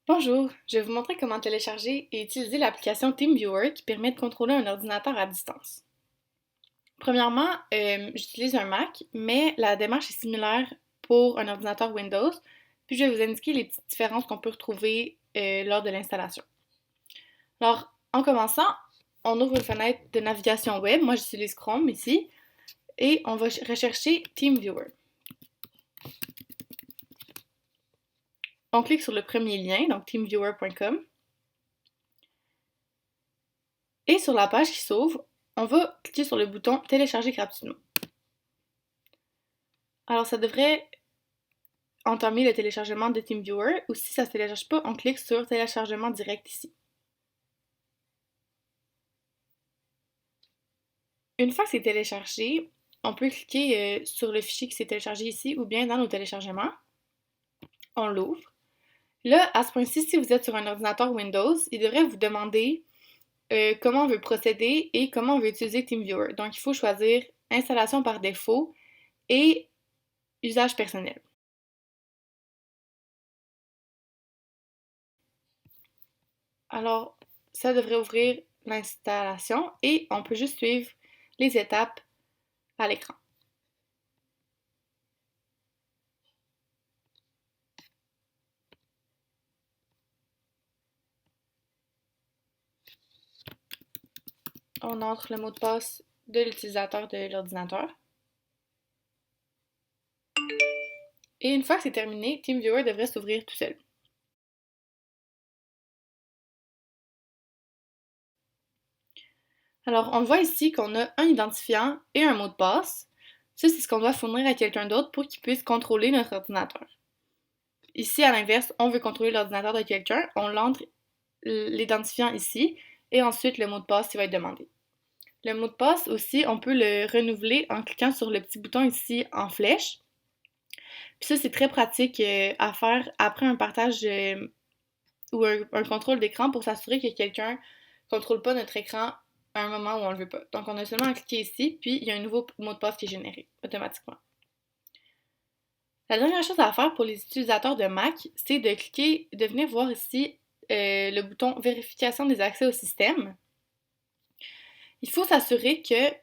Bonjour, je vais vous montrer comment télécharger et utiliser l'application TeamViewer qui permet de contrôler un ordinateur à distance. Premièrement, j'utilise un Mac, mais la démarche est similaire pour un ordinateur Windows, puis je vais vous indiquer les petites différences qu'on peut retrouver lors de l'installation. Alors, en commençant, on ouvre une fenêtre de navigation web, moi j'utilise Chrome ici, et on va rechercher TeamViewer. On clique sur le premier lien, donc teamviewer.com. Et sur la page qui s'ouvre, on va cliquer sur le bouton Télécharger gratuitement. Alors, ça devrait entamer le téléchargement de TeamViewer, ou si ça ne se télécharge pas, on clique sur Téléchargement direct ici. Une fois que c'est téléchargé, on peut cliquer sur le fichier qui s'est téléchargé ici ou bien dans nos téléchargements. On l'ouvre. Là, à ce point-ci, si vous êtes sur un ordinateur Windows, il devrait vous demander comment on veut procéder et comment on veut utiliser TeamViewer. Donc, il faut choisir Installation par défaut et Usage personnel. Alors, ça devrait ouvrir l'installation et on peut juste suivre les étapes à l'écran. On entre le mot de passe de l'utilisateur de l'ordinateur. Et une fois que c'est terminé, TeamViewer devrait s'ouvrir tout seul. Alors, on voit ici qu'on a un identifiant et un mot de passe. Ça, c'est ce qu'on doit fournir à quelqu'un d'autre pour qu'il puisse contrôler notre ordinateur. Ici, à l'inverse, on veut contrôler l'ordinateur de quelqu'un, on l'entre l'identifiant ici et ensuite le mot de passe qui va être demandé. Le mot de passe aussi, on peut le renouveler en cliquant sur le petit bouton ici en flèche. Puis ça, c'est très pratique à faire après un partage ou un contrôle d'écran pour s'assurer que quelqu'un ne contrôle pas notre écran à un moment où on ne le veut pas. Donc, on a seulement à cliquer ici, puis il y a un nouveau mot de passe qui est généré automatiquement. La dernière chose à faire pour les utilisateurs de Mac, c'est de cliquer, de venir voir ici le bouton Vérification des accès au système. Il faut s'assurer que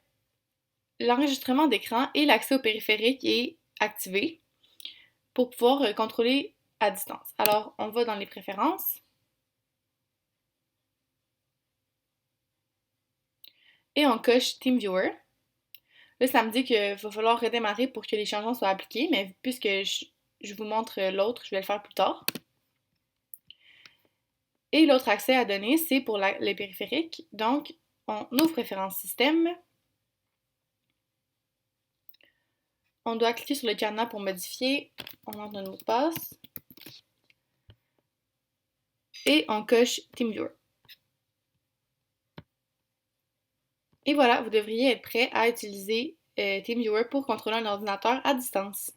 l'enregistrement d'écran et l'accès au périphérique est activé pour pouvoir contrôler à distance. Alors, on va dans les préférences et on coche TeamViewer. Là, ça me dit qu'il va falloir redémarrer pour que les changements soient appliqués, mais puisque je vous montre l'autre, je vais le faire plus tard. Et l'autre accès à donner, c'est pour les périphériques. Donc, on ouvre Préférences système. On doit cliquer sur le cadenas pour modifier. On entre notre mot de passe. Et on coche TeamViewer. Et voilà, vous devriez être prêt à utiliser TeamViewer pour contrôler un ordinateur à distance.